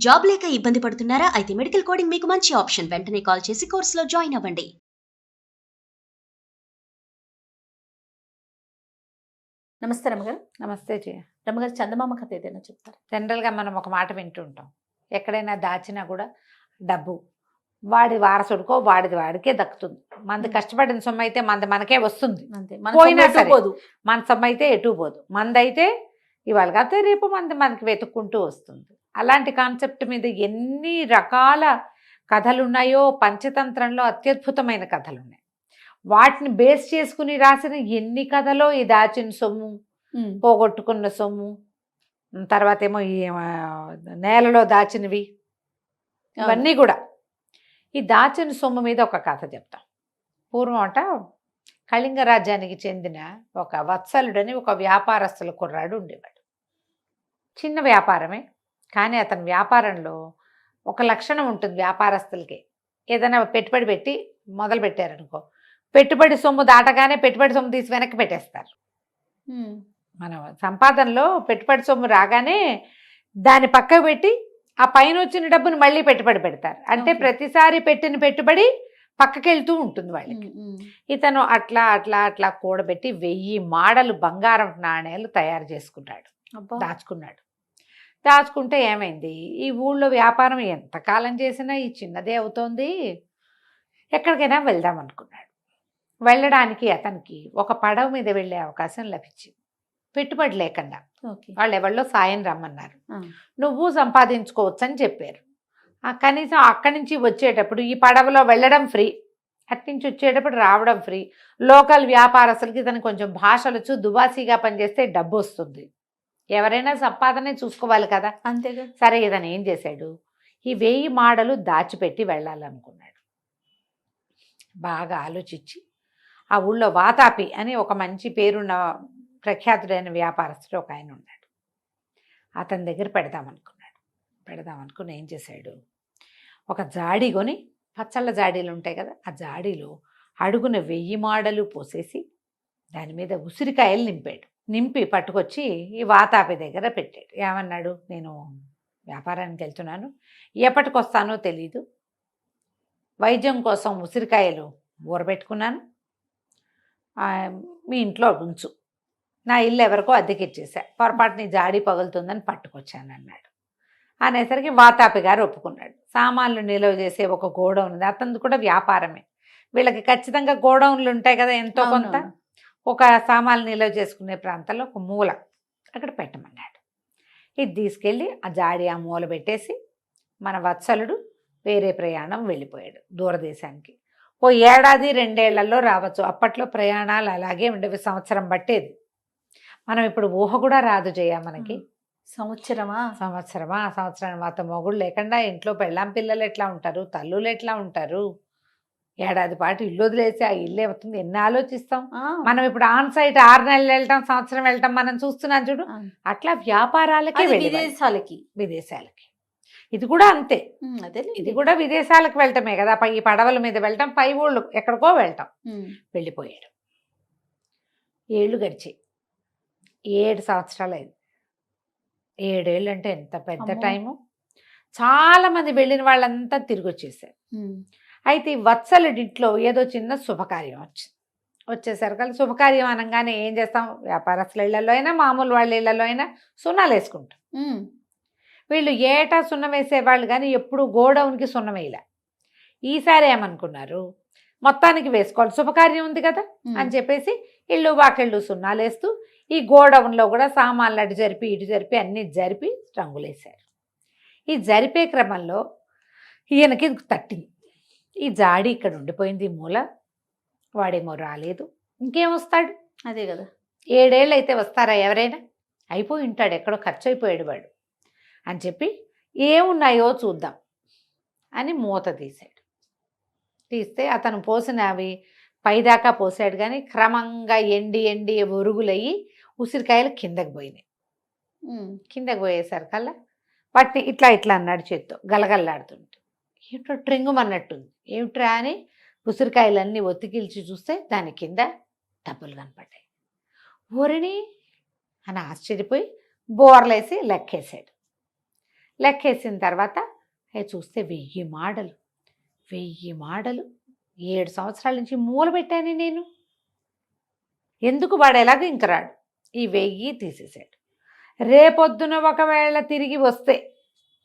Job లేక ఇబ్బంది పడుతున్నారా? అయితే మెడికల్ కోడింగ్ మీకు మంచి ఆప్షన్. వెంటనే కాల్ చేసి కోర్సులో జాయిన్ అవ్వండి. నమస్తే రమ్మగారు. నమస్తే జయ. రమ్మగారు, చందమామ కథ ఏదైనా చెప్తారా? జనరల్గా మనం ఒక మాట వింటుంటాం, ఎక్కడైనా దాచినా కూడా డబ్బు వాడి వారసుడికో వాడిది వాడికే దక్కుతుంది. మనది కష్టపడిన సొమ్ము అయితే మనది మనకే వస్తుంది, అంతే. పోయినా సరే మన సొమ్ము అయితే ఎటు పోదు. మనదైతే ఇవాళ కాకపోతే రేపు మనకి వెతుక్కుంటూ వస్తుంది. అలాంటి కాన్సెప్ట్ మీద ఎన్ని రకాల కథలు ఉన్నాయో, పంచతంత్రంలో అత్యద్భుతమైన కథలు ఉన్నాయి. వాటిని బేస్ చేసుకుని రాసిన ఎన్ని కథలో ఈ దాచిన సొమ్ము, పోగొట్టుకున్న సొమ్ము, తర్వాత ఏమో ఈ నేలలో దాచినవి, ఇవన్నీ కూడా. ఈ దాచిన సొమ్ము మీద ఒక కథ చెప్తాం. పూర్వం అట కళింగ రాజ్యానికి చెందిన ఒక వత్సలుడని ఒక వ్యాపారస్తుల కుర్రాడు ఉండేవాడు. చిన్న వ్యాపారమే, కానీ అతని వ్యాపారంలో ఒక లక్షణం ఉంటుంది. వ్యాపారస్తులకి ఏదైనా పెట్టుబడి పెట్టి మొదలు పెట్టారనుకో, పెట్టుబడి సొమ్ము దాటగానే పెట్టుబడి సొమ్ము తీసి వెనక్కి పెట్టేస్తారు. మన సంపాదనలో పెట్టుబడి సొమ్ము రాగానే దాన్ని పక్కకు పెట్టి ఆ పైన వచ్చిన డబ్బును మళ్ళీ పెట్టుబడి పెడతారు. అంటే ప్రతిసారి పెట్టిన పెట్టుబడి పక్కకెళ్తూ ఉంటుంది వాళ్ళకి. ఇతను అట్లా అట్లా అట్లా కూడబెట్టి 1000 మాడలు బంగారం నాణేలు తయారు చేసుకున్నాడు, దాచుకున్నాడు. దాచుకుంటే ఏమైంది, ఈ ఊళ్ళో వ్యాపారం ఎంతకాలం చేసినా ఈ చిన్నదే అవుతోంది, ఎక్కడికైనా వెళ్దాం అనుకున్నాడు. వెళ్ళడానికి అతనికి ఒక పడవ మీద వెళ్ళే అవకాశం లభించింది, పెట్టుబడి లేకుండా. వాళ్ళు ఎవరిలో సాయం రమ్మన్నారు, నువ్వు సంపాదించుకోవచ్చు అని చెప్పారు. కనీసం అక్కడి నుంచి వచ్చేటప్పుడు ఈ పడవలో వెళ్ళడం ఫ్రీ, అట్నుంచి వచ్చేటప్పుడు రావడం ఫ్రీ. లోకల్ వ్యాపారస్తులకి ఇతను కొంచెం భాషలు వచ్చు, దుబాసీగా పనిచేస్తే డబ్బు వస్తుంది. ఎవరైనా సంపాదనే చూసుకోవాలి కదా, అంతేగా. సరే, ఇతను ఏం చేశాడు, ఈ 1000 మాడలు దాచిపెట్టి వెళ్ళాలనుకున్నాడు. బాగా ఆలోచించి ఆ ఊళ్ళో వాతాపి అని ఒక మంచి పేరున్న ప్రఖ్యాతుడైన వ్యాపారస్తుడు ఒక ఆయన ఉన్నాడు. అతని దగ్గర పెడదామనుకుని ఏం చేశాడు, ఒక జాడి కొని, పచ్చళ్ళ జాడీలు ఉంటాయి కదా, ఆ జాడీలో అడుగున 1000 మాడలు పోసేసి దాని మీద ఉసిరికాయలు నింపి పట్టుకొచ్చి ఈ వాతాపి దగ్గర పెట్టాడు. ఏమన్నాడు, నేను వ్యాపారానికి వెళ్తున్నాను, ఎప్పటికొస్తానో తెలీదు, వైద్యం కోసం ఉసిరికాయలు ఊరబెట్టుకున్నాను, మీ ఇంట్లో ఉంచు, నా ఇల్లు ఎవరికో అద్దెకిచ్చేసా, పొరపాటు నీ జాడీ పగులుతుందని పట్టుకొచ్చాను అన్నాడు. అనేసరికి వాతాపి గారు ఒప్పుకున్నాడు. సామాన్లు నిల్వ చేసే ఒక గోడౌన్ ఉంది, అతనిది కూడా వ్యాపారమే. వీళ్ళకి ఖచ్చితంగా గోడౌన్లు ఉంటాయి కదా, ఎంతో కొంత. ఒక సామాన్లు నిల్వ చేసుకునే ప్రాంతంలో ఒక మూల అక్కడ పెట్టమన్నాడు. ఇది తీసుకెళ్ళి ఆ జాడి ఆ మూల పెట్టేసి మన వత్సలుడు వేరే ప్రయాణం వెళ్ళిపోయాడు దూరదేశానికి. ఓ 1 ఏడాది 2 ఏళ్లలో రావచ్చు. అప్పట్లో ప్రయాణాలు అలాగే ఉండేవి, సంవత్సరం పట్టేది. మనం ఇప్పుడు ఊహ కూడా రాదు జయ మనకి. సంవత్సరమా? సంవత్సరం మాత మొగుడు లేకుండా ఇంట్లో పెళ్ళాం పిల్లలు ఎట్లా ఉంటారు, తల్లులు ఎట్లా ఉంటారు, ఏడాది పాటు ఇల్లు వదిలేసి ఆ ఇల్లు అవుతుంది, ఎన్ని ఆలోచిస్తాం మనం. ఇప్పుడు ఆన్ సైట్ 6 నెలలు వెళ్ళటం, సంవత్సరం వెళ్ళటం మనం చూస్తున్నాం చూడు. అట్లా వ్యాపారాలకి, విదేశాలకి ఇది కూడా అంతే. ఇది కూడా విదేశాలకు వెళ్ళటమే కదా, ఈ పడవల మీద వెళ్ళటం, పై ఊళ్ళు ఎక్కడికో వెళ్ళటం. వెళ్ళిపోయాడు. 7 ఏళ్ళు గడిచాయి. 7 సంవత్సరాలు అయింది. 7 ఏళ్ళు అంటే ఎంత పెద్ద టైము. చాలా మంది వెళ్ళిన వాళ్ళంతా తిరిగి వచ్చేసారు. అయితే ఈ వత్సలుడింట్లో ఏదో చిన్న శుభకార్యం వచ్చేసరికి, శుభకార్యం అనగానే ఏం చేస్తాం, వ్యాపారస్తుల ఇళ్లలో అయినా మామూలు వాళ్ళ ఇళ్లలో అయినా సున్నాలు వేసుకుంటాం. వీళ్ళు ఏటా సున్నం వేసేవాళ్ళు, కానీ ఎప్పుడు గోడౌన్కి సున్నం వేయలే. ఈసారి ఏమనుకున్నారు, మొత్తానికి వేసుకోవాలి, శుభకార్యం ఉంది కదా అని చెప్పేసి ఇళ్ళు వాకిళ్ళు సున్నాలు వేస్తూ ఈ గోడౌన్లో కూడా సామాన్లు అటు జరిపి ఇటు జరిపి అన్నీ జరిపి రంగులేశారు. ఈ జరిపే క్రమంలో ఈయనకి తట్టింది, ఈ జాడి ఇక్కడ ఉండిపోయింది మూల, వాడేమో రాలేదు, ఇంకేం వస్తాడు, అదే కదా. 7 ఏళ్ళు అయితే వస్తారా ఎవరైనా, అయిపోయి ఉంటాడు, ఎక్కడో ఖర్చు అయిపోయాడు వాడు అని చెప్పి ఏమున్నాయో చూద్దాం అని మూత తీస్తే అతను పోసిన అవి పైదాకా పోసాడు, కానీ క్రమంగా ఎండి ఒరుగులయ్యి ఉసిరికాయలు కిందకి పోయినాయి. కిందకి పోయేసరికల్లా వాటిని ఇట్లా అన్నాడు చేత్తో గలగల్లాడుతుంటే, ఏమిటో ట్రింగుమన్నట్టుంది, ఏమిట్రా అని ఉసిరికాయలన్నీ ఒత్తికిల్చి చూస్తే దాని కింద డబ్బులు కనపడ్డాయి. ఊరిని అని ఆశ్చర్యపోయి బోర్లేసి లెక్కేశాడు. లెక్కేసిన తర్వాత చూస్తే 1000 మాడలు 7 సంవత్సరాల నుంచి మూల పెట్టాను నేను. ఎందుకు వాడు ఎలాగో ఇంక రాడు. ఈ 1000 తీసేశాడు. రేపొద్దున ఒకవేళ తిరిగి వస్తే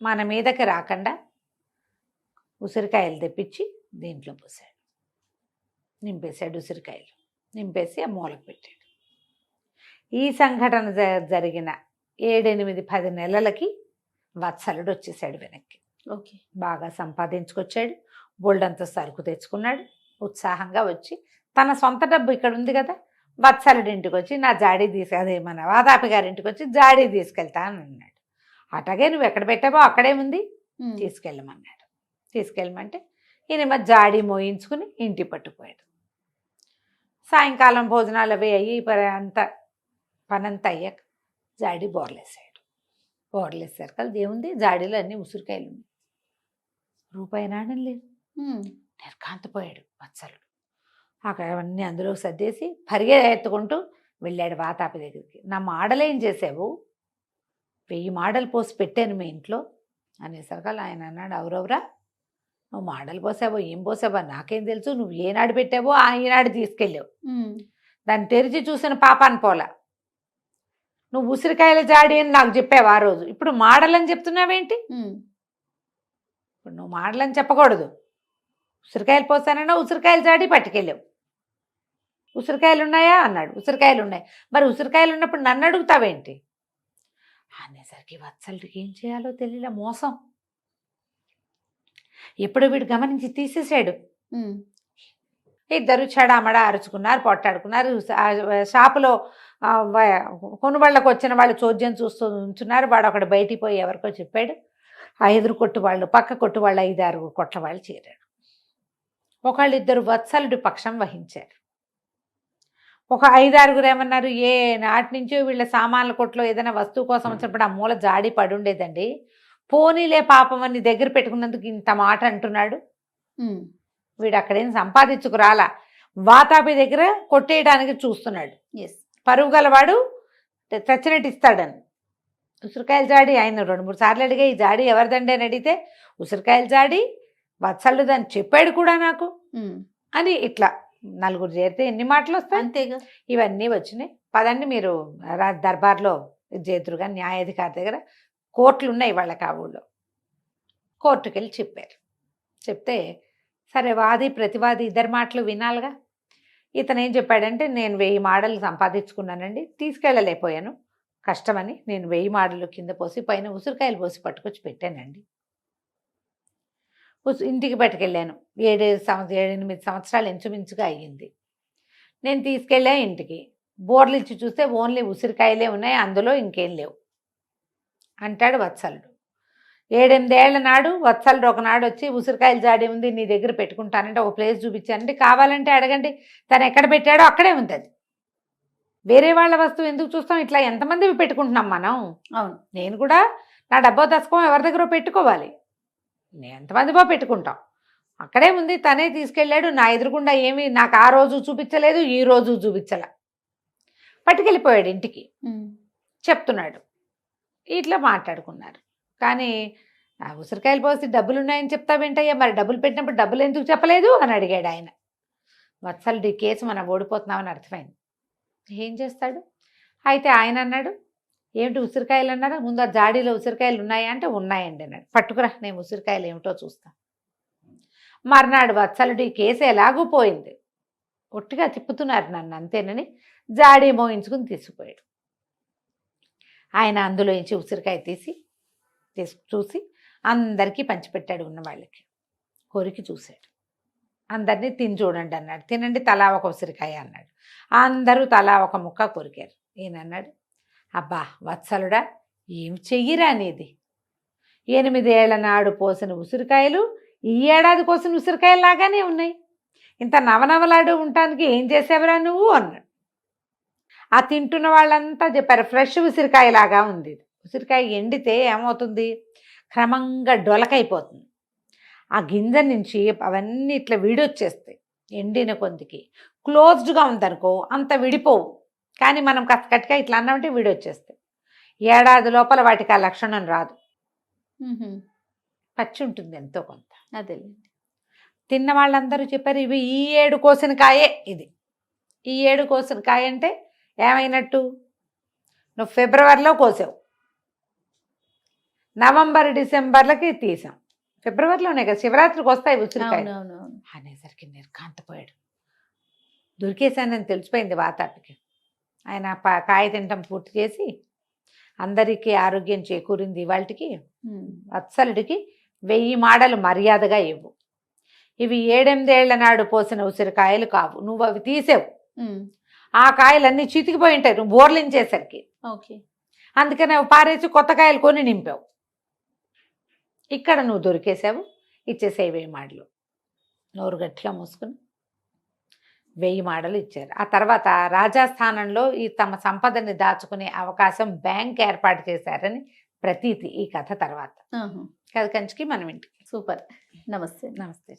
మన మీదకి రాకుండా ఉసిరికాయలు తెప్పించి దీంట్లో పోసాడు. నింపేశాడు ఉసిరికాయలు. నింపేసి ఆ మూలకు పెట్టాడు. ఈ సంఘటన జరిగిన 7, 8, 10 నెలలకి వత్సలుడు వచ్చేసాడు వెనక్కి. ఓకే. బాగా సంపాదించుకొచ్చాడు. బోల్డంత సరుకు తెచ్చుకున్నాడు. ఉత్సాహంగా వచ్చి తన సొంత డబ్బు ఇక్కడ ఉంది కదా, వత్సలుడి ఇంటికి వచ్చి నా జాడీ అదే మన వాతాపి గారి ఇంటికి వచ్చి జాడీ తీసుకెళ్తాను అన్నాడు. అట్లాగే నువ్వు ఎక్కడ పెట్టావో అక్కడే ఉంది, తీసుకెళ్ళమన్నాడు. తీసుకెళ్ళమంటే ఈయన జాడీ మోయించుకుని ఇంటి పట్టుకుపోయాడు. సాయంకాలం భోజనాలు అవి అయ్యి పనంతా అయ్యాక జాడీ బోర్లేసాడు. బోర్లేసారు కదా, దేవుంది జాడీలో అన్ని ఉసిరికాయలు ఉన్నాయి. రూపాయి నాణం లేదు. నిర్కాంతపోయాడు వత్సలుడు. అక్కడ అవన్నీ అందులో సర్దేసి పరిగెత్తుకుంటూ వెళ్ళాడు వాతాపి దగ్గరికి. నా మాడలేం చేసావు? 1000 మాడలు పోసి పెట్టాను మీ ఇంట్లో అనేసరికి ఆయన అన్నాడు, అవురవురా, నువ్వు మాడలు పోసావో ఏం పోసావో నాకేం తెలుసు, నువ్వు ఏనాడు పెట్టావో ఈనాడు తీసుకెళ్ళావు. దాన్ని తెరిచి చూసిన పాపాన్ని పోలా. నువ్వు ఉసిరికాయల జాడి అని నాకు చెప్పావు ఆ రోజు, ఇప్పుడు మాడలని చెప్తున్నావేంటి? ఇప్పుడు నువ్వు మాడలని చెప్పకూడదు. ఉసిరికాయలు పోసానన్నా ఉసిరికాయల జాడి పట్టుకెళ్ళావు. ఉసిరికాయలు ఉన్నాయా అన్నాడు. ఉసిరికాయలు ఉన్నాయి. మరి ఉసిరికాయలు ఉన్నప్పుడు నన్ను అడుగుతావేంటి అనేసరికి వత్సలుడికి ఏం చేయాలో తెలియలే. మోసం ఎప్పుడు వీడు గమనించి తీసేసాడు. ఇద్దరు చెడామడా అరుచుకున్నారు, పొట్టాడుకున్నారు. షాపులో కొనుబళ్ళకు వచ్చిన వాళ్ళు చోద్యం చూస్తూ ఉంచున్నారు. వాడు ఒకడు బయటికి పోయి ఎవరికో చెప్పాడు. ఆ ఎదురు కొట్టు వాళ్ళు, పక్క కొట్టు వాళ్ళు 5, 6 కొట్ల వాళ్ళు చేరారు. ఒకళ్ళిద్దరు వత్సలుడి పక్షం వహించారు. ఒక 5, 6 ఏమన్నారు, ఏ నాటి నుంచో వీళ్ళ సామాన్ల కొట్లో ఏదైనా వస్తువు కోసం వచ్చినప్పుడు ఆ మూల జాడి పడి ఉండేదండి, పోనీలే పాపం అని దగ్గర పెట్టుకున్నందుకు ఇంత మాట అంటున్నాడు. వీడు అక్కడేం సంపాదించుకురాలా, వాతాపి దగ్గర కొట్టేయడానికి చూస్తున్నాడు. పరువు గలవాడు చచ్చినట్టు ఇస్తాడని. ఉసిరికాయల జాడి ఆయన 2, 3 సార్లు అడిగా, ఈ జాడి ఎవరిదండి అని అడిగితే ఉసిరికాయల జాడి వత్సలుడు అని చెప్పాడు కూడా నాకు అని. ఇట్లా నలుగురు చేరితే ఎన్ని మాటలు వస్తాయి? అంతేగా. ఇవన్నీ వచ్చినాయి. పదండి మీరు దర్బార్లో చేతురుగా న్యాయాధికారి దగ్గర కోర్టులు ఉన్నాయి వాళ్ళకి ఆ ఊళ్ళో. కోర్టుకు వెళ్ళి చెప్పారు. చెప్తే సరే వాది ప్రతివాది ఇద్దరు మాటలు వినాలిగా. ఇతను ఏం చెప్పాడంటే, నేను 1000 మాడలు సంపాదించుకున్నానండి, తీసుకెళ్ళలేకపోయాను కష్టమని నేను 1000 మాడలు కింద పోసి పైన ఉసిరికాయలు పోసి పట్టుకొచ్చి పెట్టానండి. ఇంటికి పట్టుకెళ్ళాను. 7, 8 సంవత్సరాలు ఇంచుమించుగా అయ్యింది. నేను తీసుకెళ్ళా ఇంటికి. బోర్లు ఇచ్చి చూస్తే ఓన్లీ ఉసిరికాయలే ఉన్నాయి, అందులో ఇంకేం లేవు అంటాడు వత్సలుడు. 7, 8 ఏళ్ల నాడు వత్సలుడు ఒకనాడు వచ్చి ఉసిరికాయల జాడి ఉంది నీ దగ్గర పెట్టుకుంటానంటే ఒక ప్లేస్ చూపించానంటే, కావాలంటే అడగండి, తను ఎక్కడ పెట్టాడో అక్కడే ఉంది. అది వేరే వాళ్ళ వస్తువు ఎందుకు చూస్తాం? ఇట్లా ఎంతమంది పెట్టుకుంటున్నాం మనం. అవును, నేను కూడా నా డబ్బో దశకం ఎవరి దగ్గర పెట్టుకోవాలి, ఎంతమంది పెట్టుకుంటాం. అక్కడే ఉంది, తనే తీసుకెళ్ళాడు. నా ఎదురుకుండా ఏమీ నాకు ఆ రోజు చూపించలేదు, ఈ రోజు చూపించలే. పట్టుకెళ్ళిపోయాడు ఇంటికి. చెప్తున్నాడు. ఇట్లా మాట్లాడుకున్నారు. కానీ ఉసిరికాయలు పోసి డబ్బులు ఉన్నాయని చెప్తావేంటయ్యా, మరి డబ్బులు పెట్టినప్పుడు డబ్బులు ఎందుకు చెప్పలేదు అని అడిగాడు ఆయన. వత్సలుడి కేసు మనం ఓడిపోతున్నామని అర్థమైంది. ఏం చేస్తాడు? అయితే ఆయన అన్నాడు, ఏమిటి ఉసిరికాయలు అన్నారా, ముందు ఆ జాడీలో ఉసిరికాయలు ఉన్నాయా అంటే ఉన్నాయండి అన్నాడు. పట్టుకురా, నేను ఉసిరికాయలు ఏమిటో చూస్తా. మర్నాడు వత్సలుడి కేసు ఎలాగూ పోయింది. ఒట్టిగా తిప్పుతున్నారు నన్ను అంతేనని జాడీ మోయించుకుని తీసుకుపోయాడు. ఆయన అందులో నుంచి ఉసిరికాయ చూసి అందరికీ పంచిపెట్టాడు. ఉన్న వాళ్ళకి కొరికి చూశాడు. అందరినీ తిని చూడండి అన్నాడు. తినండి తలా ఒక ఉసిరికాయ అన్నాడు. అందరూ తలా ఒక ముక్క కొరికారు. ఈయనన్నాడు, అబ్బా వత్సలుడా, ఏం చెయ్యిరా అనేది, 8 ఏళ్ల నాడు పోసిన ఉసిరికాయలు ఈ ఏడాది కోసిన ఉసిరికాయలు లాగానే ఉన్నాయి, ఇంత నవనవలాడు ఉండటానికి ఏం చేసేవరా నువ్వు అన్నాడు. ఆ తింటున్న వాళ్ళంతా చెప్పారు, ఫ్రెష్ ఉసిరికాయ లాగా ఉంది. ఉసిరికాయ ఎండితే ఏమవుతుంది, క్రమంగా డొలకైపోతుంది. ఆ గింజ నుంచి అవన్నీ ఇట్లా విడొచ్చేస్తాయి. ఎండిన కొందికి క్లోజ్డ్గా ఉందనుకో అంత విడిపోవు. కానీ మనం కట్టిగా ఇట్లా అన్నామంటే విడొచ్చేస్తాయి. ఏడాది లోపల వాటికి ఆ లక్షణం రాదు. పచ్చి ఉంటుంది ఎంతో కొంత. అదేలేండి. తిన్న వాళ్ళందరూ చెప్పారు ఇవి ఈ ఏడు కోసిన కాయే ఇది. ఈ ఏడు కోసిన కాయ అంటే ఏమైనట్టు, నువ్వు ఫిబ్రవరిలో కోసావు, నవంబర్ డిసెంబర్లకి తీసాం, ఫిబ్రవరిలోనే కదా శివరాత్రికి వస్తాయి ఉసిరికాయలు అవునవును. అనేసరికి నిర్ఘాంతపోయాడు. దొరికేశానని తెలిసిపోయింది వాతాపికి. ఆయన కాయ తినటం పూర్తి చేసి అందరికీ ఆరోగ్యం చేకూరింది. ఇవాళకి వత్సలుడికి 1000 మాడలు మర్యాదగా ఇవ్వు. ఇవి 7-8 ఏళ్ల నాడు పోసిన ఉసిరికాయలు కావు, నువ్వు అవి తీసావు. ఆ కాయలన్నీ చితికిపోయి ఉంటాయి నువ్వు బోర్లించేసరికి. ఓకే. అందుకని అవి పారేసి కొత్త కాయలు కొని నింపావు. ఇక్కడ నువ్వు దొరికేసావు, ఇచ్చేసేవి 1000 మాడలు. నోరు గట్టిగా మూసుకుని 1000 మాడలు ఇచ్చారు. ఆ తర్వాత రాజస్థానంలో ఈ తమ సంపదని దాచుకునే అవకాశం బ్యాంక్ ఏర్పాటు చేశారని ప్రతీతి ఈ కథ తర్వాత. కథ కంచికి మనం ఇంటికి. సూపర్. నమస్తే. నమస్తే.